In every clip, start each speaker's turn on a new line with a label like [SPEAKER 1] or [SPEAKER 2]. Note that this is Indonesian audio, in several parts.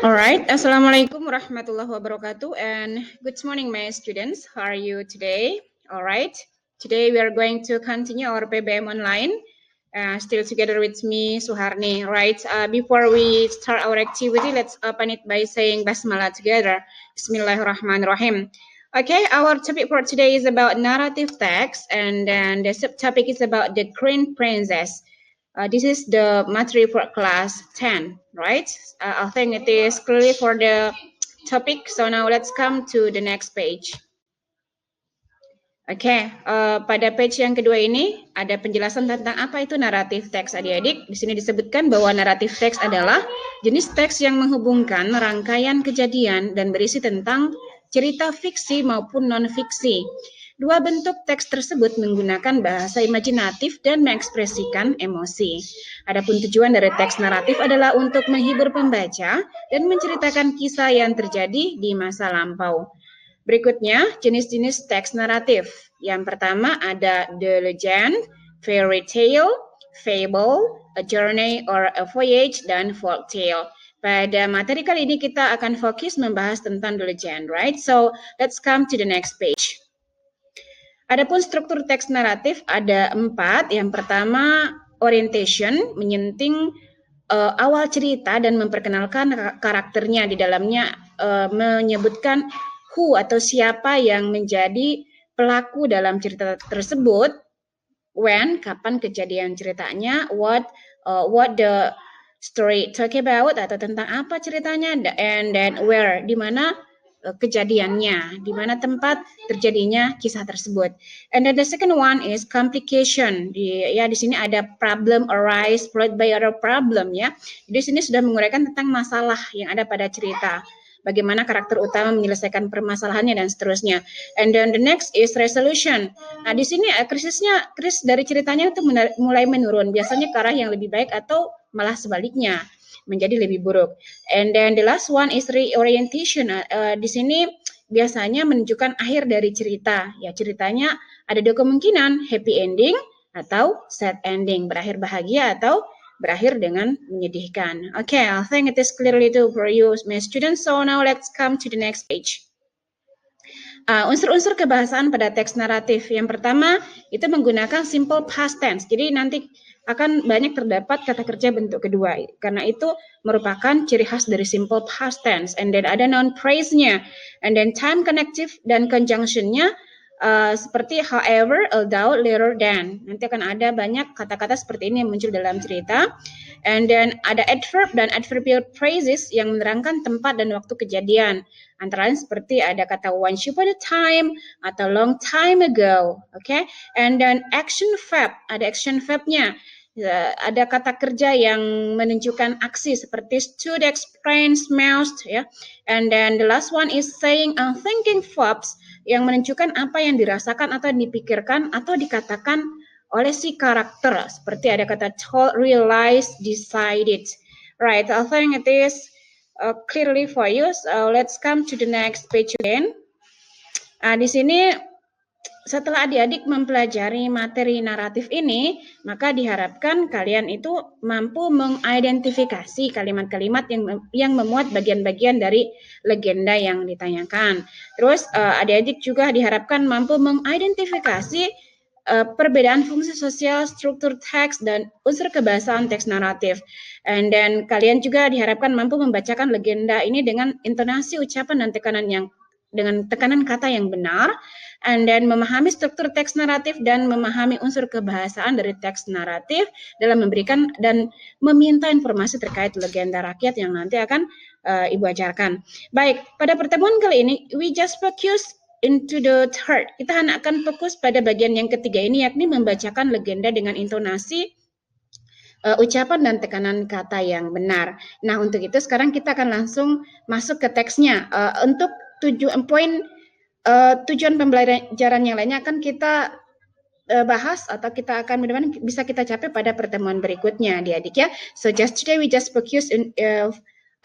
[SPEAKER 1] Alright, Assalamualaikum warahmatullahi wabarakatuh and good morning my students. How are you today? Alright, today we are going to continue our PBM online. Still together with me, Suharni. Right, before we start our activity, let's open it by saying Basmalah together. Bismillahirrahmanirrahim. Okay, our topic for today is about narrative text and then the subtopic is about the Green Princess. This is the material for class 10, right? I think it is clearly for the topic. So now let's come to the next page. Oke, pada page yang kedua ini ada penjelasan tentang apa itu naratif teks adik-adik. Di sini disebutkan bahwa naratif teks adalah jenis teks yang menghubungkan rangkaian kejadian dan berisi tentang cerita fiksi maupun non-fiksi. Dua bentuk teks tersebut menggunakan bahasa imajinatif dan mengekspresikan emosi. Adapun tujuan dari teks naratif adalah untuk menghibur pembaca dan menceritakan kisah yang terjadi di masa lampau. Berikutnya, jenis-jenis teks naratif. Yang pertama ada the legend, fairy tale, fable, a journey or a voyage, dan folk tale. Pada materi kali ini kita akan fokus membahas tentang the legend, right? So, let's come to the next page. Adapun struktur teks naratif ada 4. Yang pertama, orientation, menyenting awal cerita dan memperkenalkan karakternya. Di dalamnya menyebutkan who atau siapa yang menjadi pelaku dalam cerita tersebut, when, kapan kejadian ceritanya, what the story talk about atau tentang apa ceritanya, and then where, di mana kejadiannya, di mana tempat terjadinya kisah tersebut. And then the second one is complication. Di sini ada problem arise followed by other problem ya. Di sini sudah menguraikan tentang masalah yang ada pada cerita. Bagaimana karakter utama menyelesaikan permasalahannya dan seterusnya. And then the next is resolution. Nah, di sini kris dari ceritanya itu mulai menurun. Biasanya ke arah yang lebih baik atau malah sebaliknya, menjadi lebih buruk. And then the last one is reorientation. Di sini biasanya menunjukkan akhir dari cerita. Ya, ceritanya ada dua kemungkinan, happy ending atau sad ending, berakhir bahagia atau berakhir dengan menyedihkan. Okay, I think it is clearly too for you, my students. So now let's come to the next page. Unsur-unsur kebahasaan pada teks naratif. Yang pertama, itu menggunakan simple past tense. Jadi nanti akan banyak terdapat kata kerja bentuk kedua. Karena itu merupakan ciri khas dari simple past tense. And then ada noun phrase-nya. And then time connective dan conjunction-nya seperti however, although, later than. Nanti akan ada banyak kata-kata seperti ini yang muncul dalam cerita. And then ada adverb dan adverbial phrases yang menerangkan tempat dan waktu kejadian. Antara lain seperti ada kata once upon a time atau long time ago. Okay? And then action verb, ada action verb-nya. Ada kata kerja yang menunjukkan aksi seperti stood, explain, smells, ya. And then the last one is saying and thinking verbs yang menunjukkan apa yang dirasakan atau dipikirkan atau dikatakan oleh si karakter. Seperti ada kata told, realized, decided. Right, I think it is clearly for you. So let's come to the next page again. Di sini setelah adik-adik mempelajari materi naratif ini, maka diharapkan kalian itu mampu mengidentifikasi kalimat-kalimat yang memuat bagian-bagian dari legenda yang ditanyakan. Terus adik-adik juga diharapkan mampu mengidentifikasi perbedaan fungsi sosial, struktur teks, dan unsur kebahasaan teks naratif. And then kalian juga diharapkan mampu membacakan legenda ini dengan intonasi ucapan dan dengan tekanan kata yang benar, and then memahami struktur teks naratif dan memahami unsur kebahasaan dari teks naratif dalam memberikan dan meminta informasi terkait legenda rakyat yang nanti akan Ibu ajarkan. Baik, pada pertemuan kali ini, we just focus into the third. Kita hanya akan fokus pada bagian yang ketiga ini, yakni membacakan legenda dengan intonasi ucapan dan tekanan kata yang benar. Nah, untuk itu sekarang kita akan langsung masuk ke teksnya. Untuk tujuan pembelajaran yang lainnya akan kita bahas atau kita akan mudah-mudahan bisa kita capai pada pertemuan berikutnya, adik-adik ya. So just today we just focus in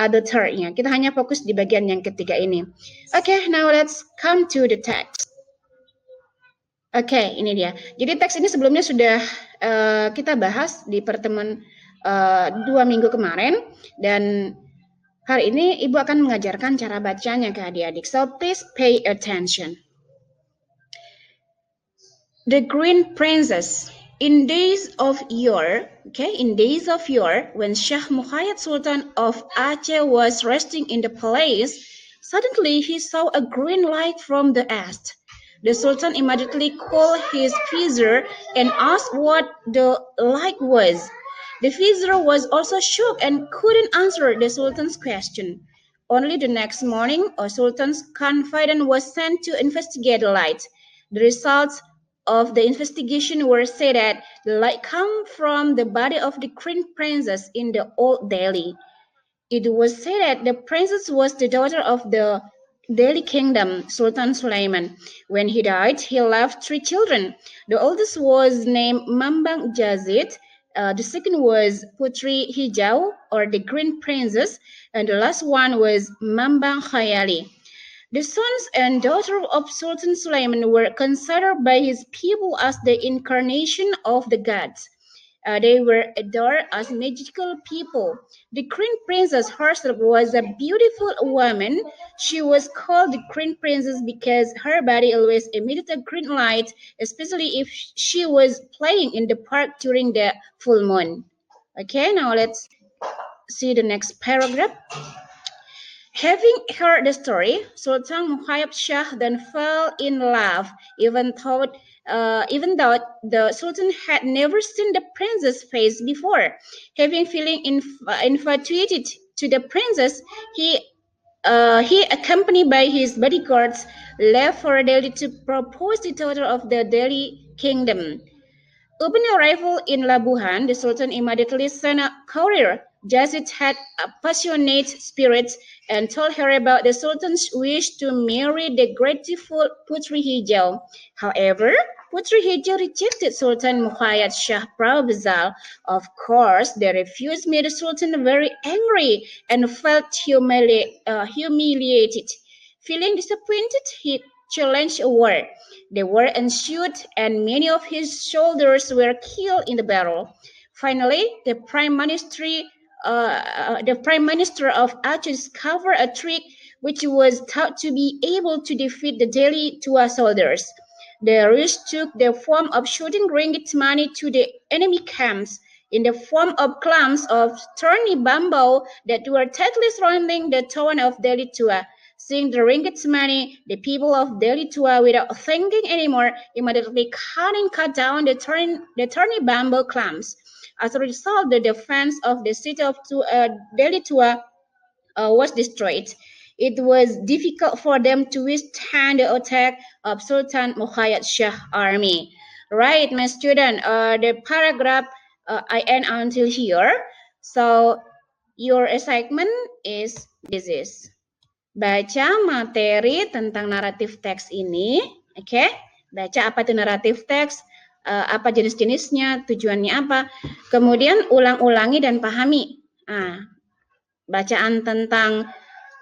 [SPEAKER 1] other third-nya. Kita hanya fokus di bagian yang ketiga ini. Okay, now let's come to the text. Oke, ini dia. Jadi teks ini sebelumnya sudah kita bahas di pertemuan 2 minggu kemarin, dan Hari ini Ibu akan mengajarkan cara bacanya ke adik-adik. So please pay attention. The Green Princess. In days of yore, when Shah Muhayyad Sultan of Aceh was resting in the palace, suddenly he saw a green light from the east. The Sultan immediately called his vizier and asked what the light was. The vizier was also shocked and couldn't answer the Sultan's question. Only the next morning, a Sultan's confidant was sent to investigate the light. The results of the investigation were said that the light came from the body of the Queen Princess in the Old Delhi. It was said that the princess was the daughter of the Delhi kingdom, Sultan Sulaiman. When he died, he left 3 children. The oldest was named Mambang Jazid. The second was Putri Hijau, or the Green Princess, and the last one was Mambang Khayali. The sons and daughters of Sultan Sulaiman were considered by his people as the incarnation of the gods. They were adored as magical people. The Queen Princess herself was a beautiful woman. She was called the Queen Princess because her body always emitted a green light, especially if she was playing in the park during the full moon. Okay, now let's see the next paragraph. Having heard the story, Sultan Muhayyab Shah then fell in love, even though the Sultan had never seen the princess' face before. Having feeling infatuated to the princess, he, accompanied by his bodyguards, left for Delhi to propose the daughter of the Delhi kingdom. Upon arrival in Labuhan, the Sultan immediately sent a courier. Yazid had a passionate spirit and told her about the Sultan's wish to marry the grateful Putri Hijau. However, Putri Hijau rejected Sultan Muhayyad Shah's proposal. Of course, the refuse made the Sultan very angry and felt humiliated. Feeling disappointed, he challenged a war. The war ensued, and many of his soldiers were killed in the battle. Finally, the Prime Minister of Aceh discovered a trick which was thought to be able to defeat the Delhi Tua soldiers. The ruse took the form of shooting ringgit money to the enemy camps in the form of clumps of thorny bamboo that were tightly surrounding the town of Delhi Tua. Seeing the ringgit money, the people of Delhi Tua, without thinking anymore, immediately cut down the thorny bamboo clumps. As a result, the defense of the city of Delhi Tua was destroyed. It was difficult for them to withstand the attack of Sultan Muhayyad Shah army. Right, my student, the paragraph I end until here. So your assignment is this. Baca materi tentang naratif teks ini, oke? Baca apa itu naratif teks, apa jenis-jenisnya, tujuannya apa. Kemudian ulang-ulangi dan pahami. Nah, bacaan tentang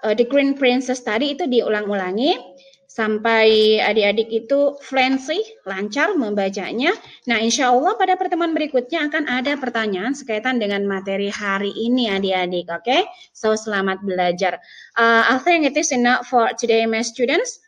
[SPEAKER 1] The Green Princess tadi itu diulang-ulangi sampai adik-adik itu fluency, lancar membacanya. Nah, insya Allah pada pertemuan berikutnya akan ada pertanyaan sekaitan dengan materi hari ini adik-adik, oke? So, selamat belajar. I think it is enough for today, my students.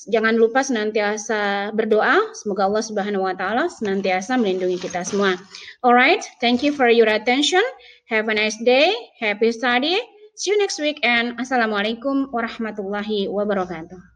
[SPEAKER 1] Jangan lupa senantiasa berdoa, semoga Allah Subhanahu wa Ta'ala senantiasa melindungi kita semua. Alright, thank you for your attention. Have a nice day, happy study. See you next week, and Assalamualaikum warahmatullahi wabarakatuh.